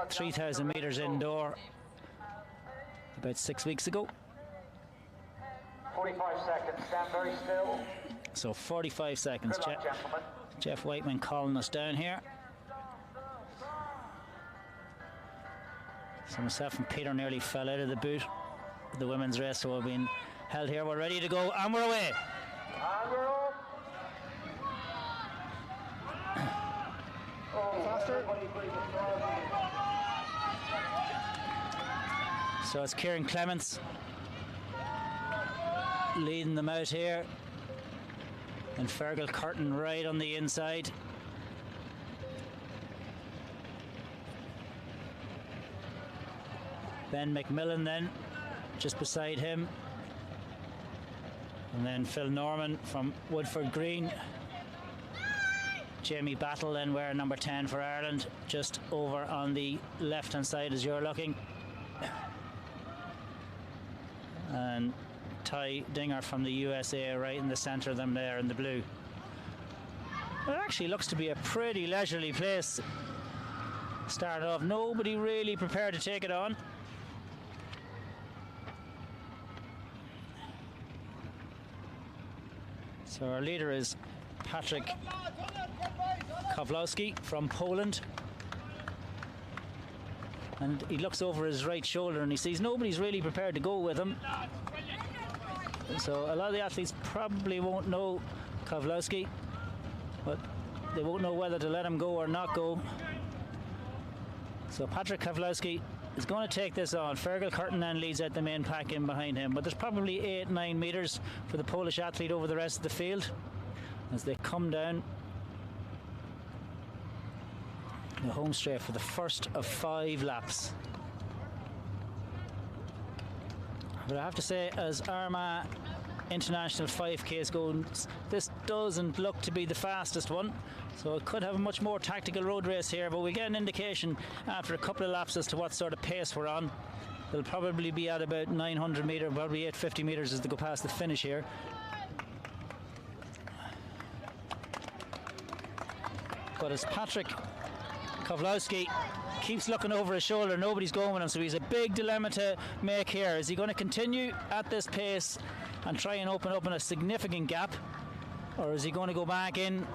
3,000 metres indoor about 6 weeks ago. 45 seconds, stand very still. So 45 seconds. Good luck, gentlemen. Jeff Whiteman calling us down here. So myself and Peter nearly fell out of the boot with the women's race, so we're being held here. We're ready to go, and we're away. And we're off. So it's Kieran Clements leading them out here, and Fergal Curtin right on the inside. Ben McMillan then just beside him, and then Phil Norman from Woodford Green. Jamie Battle then wearing number 10 for Ireland, just over on the left hand side as you're looking, and Ty Dinger from the USA right in the centre of them there in the blue. It actually looks to be a pretty leisurely place. Started off, nobody really prepared to take it on. So our leader is Patryk Kozłowski from Poland, and he looks over his right shoulder and he sees nobody's really prepared to go with him. So a lot of the athletes probably won't know Kozłowski, but they won't know whether to let him go or not go. So Patryk Kozłowski is going to take this on. Fergal Curtin then leads out the main pack in behind him, but there's probably 8-9 metres for the Polish athlete over the rest of the field as they come down the home straight for the first of 5 laps. But I have to say, as Armagh International 5Ks goes, this doesn't look to be the fastest one, so it could have a much more tactical road race here, but we get an indication after a couple of laps as to what sort of pace we're on. They'll probably be at about 900 metres, probably 850 metres as they go past the finish here. But as Patryk Kozłowski keeps looking over his shoulder, nobody's going with him, so he's a big dilemma to make here. Is he going to continue at this pace and try and open up in a significant gap, or is he going to go back in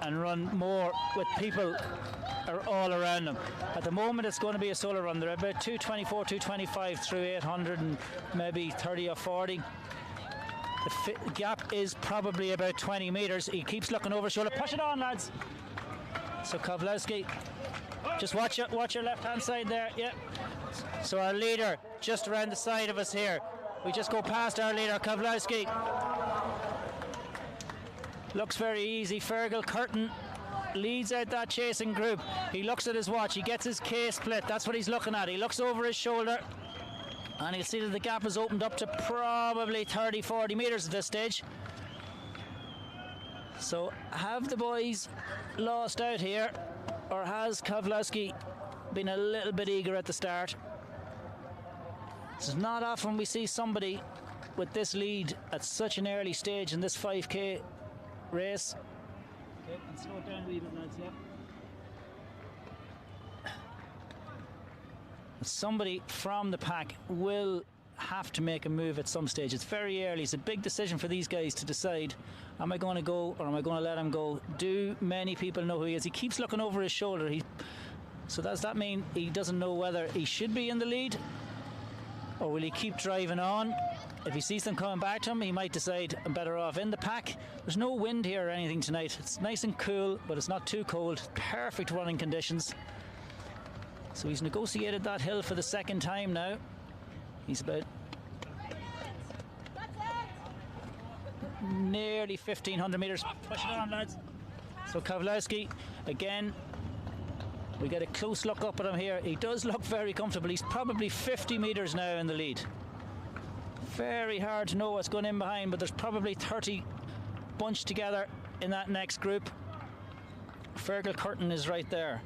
and run more with people all around him? At the moment it's going to be a solo run. They're about 224, 225 through 800 and maybe 30 or 40. The gap is probably about 20 metres. He keeps looking over his shoulder. Push it on, lads. So Kozłowski, just watch your left hand side there. Yeah. So our leader just around the side of us here. We just go past our leader Kozłowski. Looks very easy. Fergal Curtin leads out that chasing group. He looks at his watch, he gets his K split, that's what he's looking at. He looks over his shoulder and he'll see that the gap has opened up to probably 30-40 metres at this stage. So have the boys lost out here, or has Kozłowski been a little bit eager at the start? It's not often we see somebody with this lead at such an early stage in this 5K race. Okay, and slow it down a wee bit, lads, yeah. Somebody from the pack will have to make a move at some stage. It's very early. It's a big decision for these guys to decide, am I going to go or am I going to let him go? Do many people know who he is? He keeps looking over his shoulder. So does that mean he doesn't know whether he should be in the lead, or will he keep driving on? If he sees them coming back to him, he might decide I'm better off in the pack. There's no wind here or anything tonight. It's nice and cool, but it's not too cold. Perfect running conditions. So he's negotiated that hill for the second time now. He's about nearly 1,500 metres. Push it on, lads. So Kozłowski, again, we get a close look up at him here. He does look very comfortable. He's probably 50 metres now in the lead. Very hard to know what's going in behind, but there's probably 30 bunched together in that next group. Fergal Curtin is right there.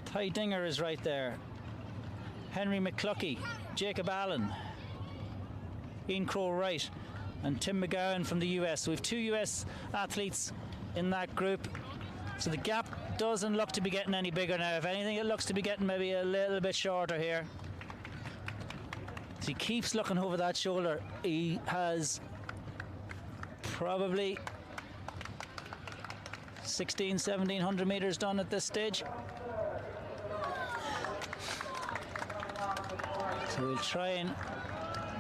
Ty Dinger is right there. Henry McCluckey, Jacob Allen, Ian Crow Wright, and Tim McGowan from the US. So we have 2 US athletes in that group. So the gap doesn't look to be getting any bigger now. If anything, it looks to be getting maybe a little bit shorter here. So he keeps looking over that shoulder. He has probably 1700 meters done at this stage. So we'll try and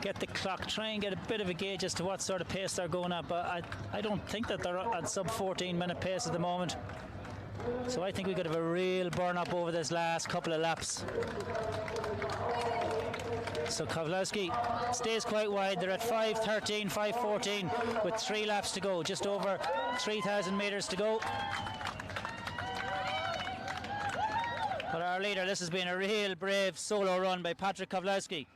get the clock, try and get a bit of a gauge as to what sort of pace they're going at, but I don't think that they're at sub 14-minute pace at the moment. So I think we could have a real burn up over this last couple of laps. So Kozłowski stays quite wide. They're at 5:13, 5:14 with 3 laps to go, just over 3,000 meters to go. But our leader, this has been a real brave solo run by Patryk Kozłowski.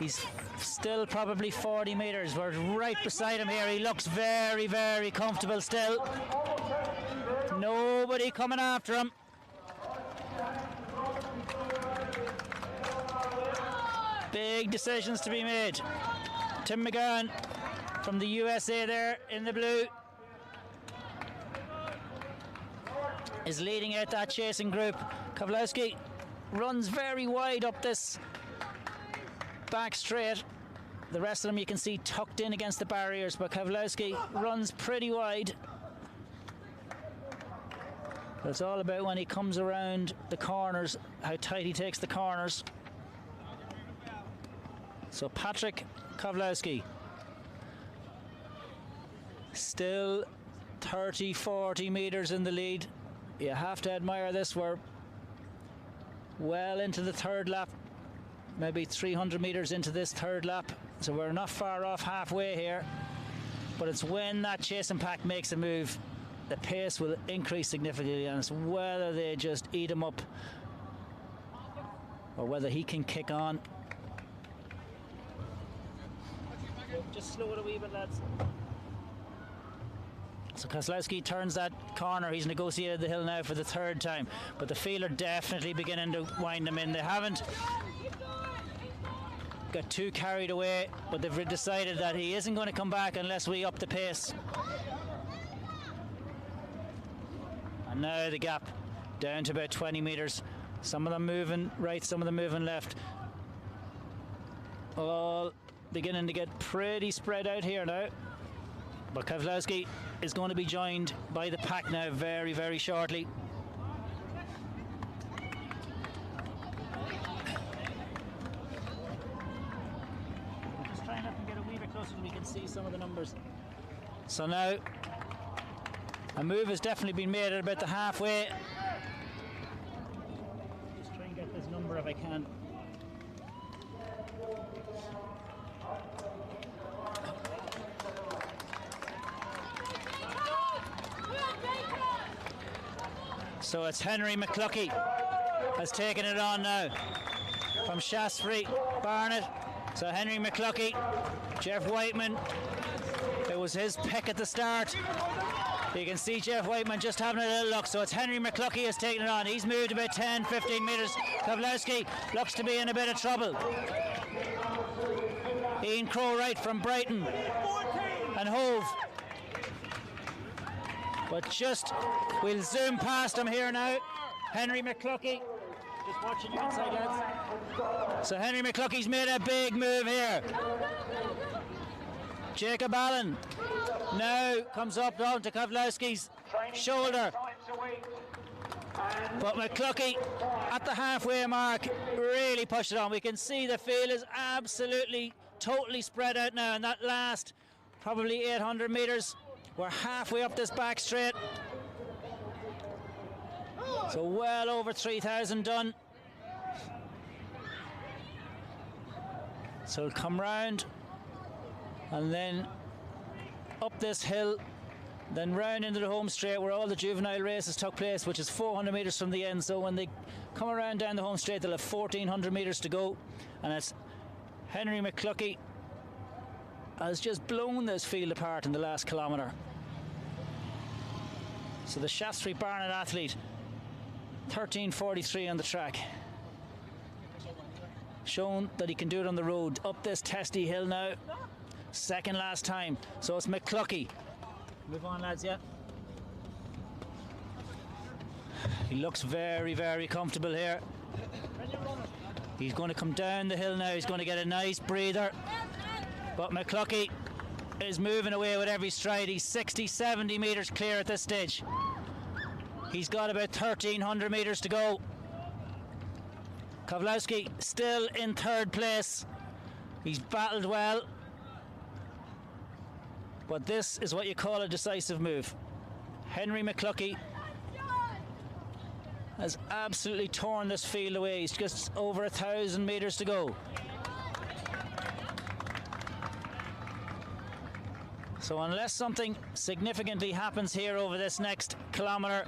He's still probably 40 meters. We're right beside him here. He looks very, very comfortable still. Nobody coming after him. Big decisions to be made. Tim McGowan from the USA there in the blue is leading out that chasing group. Kozłowski runs very wide up this back straight. The rest of them you can see tucked in against the barriers, but Kozłowski runs pretty wide. But it's all about when he comes around the corners, how tight he takes the corners. So Patryk Kozłowski still 30-40 meters in the lead. You have to admire this. We're well into the third lap, maybe 300 meters into this third lap, so we're not far off halfway here. But it's when that chasing pack makes a move, the pace will increase significantly, and it's whether they just eat him up or whether he can kick on. Just slow it a wee bit, lads. So Kozłowski turns that corner. He's negotiated the hill now for the third time, but the field are definitely beginning to wind him in. They haven't got too carried away, but they've decided that he isn't going to come back unless we up the pace. And now the gap down to about 20 meters. Some of them moving right, some of them moving left. All beginning to get pretty spread out here now. But Kozłowski is going to be joined by the pack now very, very shortly. We'll just try not to get a wee bit closer so we can see some of the numbers. So now a move has definitely been made at about the halfway. Just try and get this number if I can. So it's Henry McCluckie has taken it on now from Shaftesbury Barnet. So Henry McCluckie, Jeff Whiteman, it was his pick at the start. You can see Jeff Whiteman just having a little look. So it's Henry McCluckie has taken it on. He's moved about 10-15 metres. Kozłowski looks to be in a bit of trouble. Ian Crow-Wright from Brighton and Hove. But just, we'll zoom past him here now. Henry McCluckie, just watching you inside, lads. So Henry McCluckie's made a big move here. Jacob Allen now comes up onto Kozłowski's shoulder. But McCluckie at the halfway mark really pushed it on. We can see the field is absolutely, totally spread out now. And that last probably 800 metres. We're halfway up this back straight. So well over 3,000 done. So we'll come round and then up this hill, then round into the home straight where all the juvenile races took place, which is 400 metres from the end. So when they come around down the home straight, they'll have 1,400 metres to go. And it's Henry McCluckie has just blown this field apart in the last kilometre. So the Shaftesbury Barnet athlete, 13:43 on the track. Shown that he can do it on the road. Up this testy hill now. Second last time. So it's McCluckie. Move on, lads, yeah. He looks very, very comfortable here. He's going to come down the hill now. He's going to get a nice breather. But McCluckie is moving away with every stride. He's 60, 70 metres clear at this stage. He's got about 1,300 metres to go. Kozłowski still in third place. He's battled well. But this is what you call a decisive move. Henry McCluckie has absolutely torn this field away. He's just over 1,000 metres to go. So unless something significantly happens here over this next kilometre,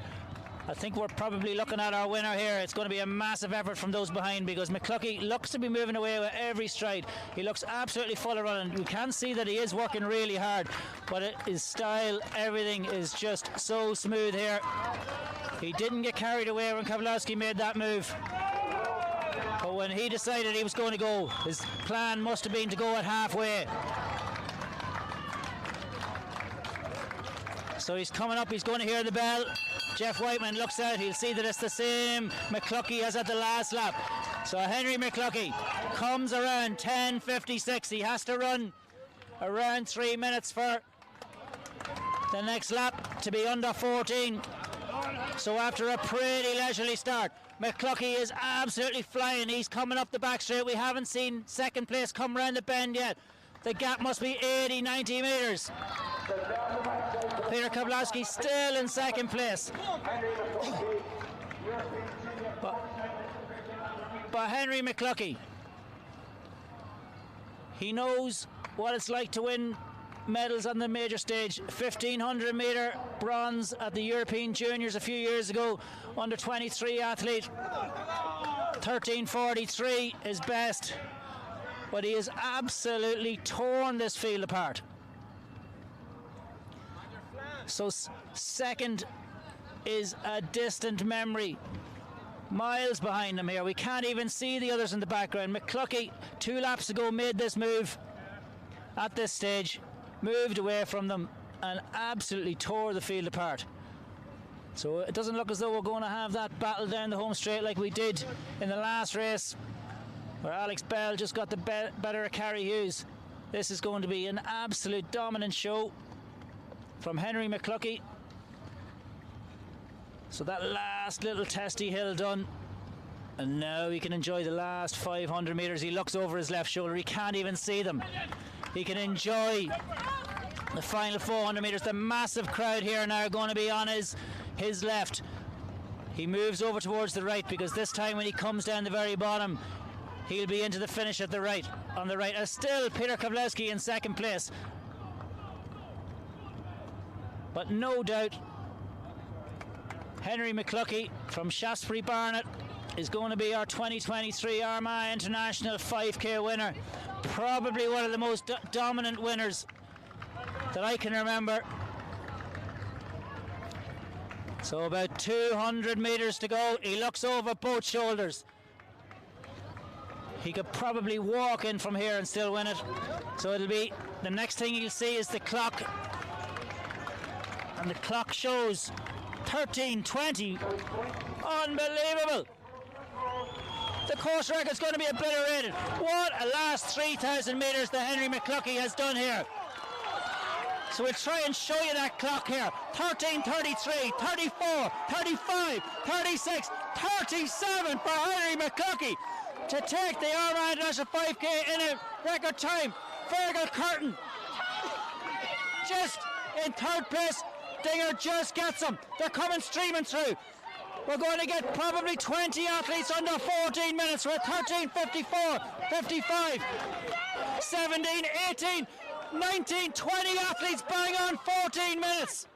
I think we're probably looking at our winner here. It's going to be a massive effort from those behind, because McCluckie looks to be moving away with every stride. He looks absolutely full of running. You can see that he is working really hard, but his style, everything is just so smooth here. He didn't get carried away when Kozłowski made that move. But when he decided he was going to go, his plan must have been to go at halfway. So he's coming up, he's going to hear the bell. Jeff Whiteman looks out, he'll see that it's the same McCluckie as at the last lap. So Henry McCluckie comes around 10:56. He has to run around 3 minutes for the next lap to be under 14. So after a pretty leisurely start, McCluckie is absolutely flying. He's coming up the back straight. We haven't seen second place come round the bend yet. The gap must be 80, 90 metres. Peter Kozłowski still in second place. But Henry McCluckie, he knows what it's like to win medals on the major stage. 1,500 metre bronze at the European Juniors a few years ago, under 23 athlete. 13:43 is best, but he has absolutely torn this field apart. So second is a distant memory, miles behind him here. We can't even see the others in the background. McCluckie 2 laps ago made this move at this stage, moved away from them and absolutely tore the field apart. So it doesn't look as though we're going to have that battle down the home straight like we did in the last race, where Alex Bell just got the better of Carrie Hughes. This is going to be an absolute dominant show from Henry McCluckie. So that last little testy hill done, and now he can enjoy the last 500 metres. He looks over his left shoulder, he can't even see them. He can enjoy the final 400 metres. The massive crowd here now are going to be on his left. He moves over towards the right, because this time when he comes down the very bottom, he'll be into the finish at the right, on the right. Still Peter Kozłowski in second place. But no doubt Henry McCluckie from Shaftesbury Barnet is going to be our 2023 Armagh International 5k winner. Probably one of the most dominant winners that I can remember. So about 200 metres to go. He looks over both shoulders. He could probably walk in from here and still win it. So it'll be, the next thing you'll see is the clock. And the clock shows 13:20. Unbelievable. The course record's going to be obliterated. What a last 3,000 metres that Henry McCluckie has done here. So we'll try and show you that clock here. 13:33, 34, 35, 36, 37 for Henry McCluckie to take the Armagh International 5k in a record time. Fergal Curtin just in third place. Dinger just gets them. They're coming streaming through. We're going to get probably 20 athletes under 14 minutes. We're at 13:54, 55, 17, 18, 19, 20 athletes bang on 14 minutes.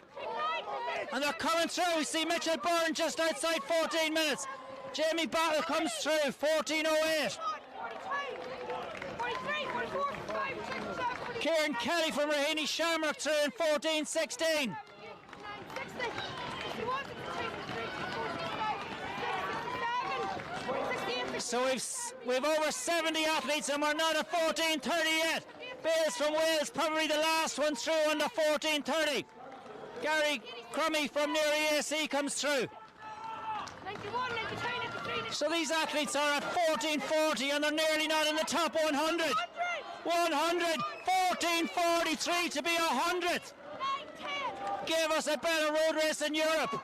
And they're coming through. We see Mitchell Byrne just outside 14 minutes. Jamie Battle comes through, 14:08. Kieran Kelly from Raheny Shamrock through in 14:16. So we've over 70 athletes and we're not at 14:30 yet. Bales from Wales, probably the last one through under 14:30. Gary Crummy from near EAC comes through. So these athletes are at 14:40 and they're nearly not in the top 100. 100, 14:43 to be 100th. Give us a better road race in Europe.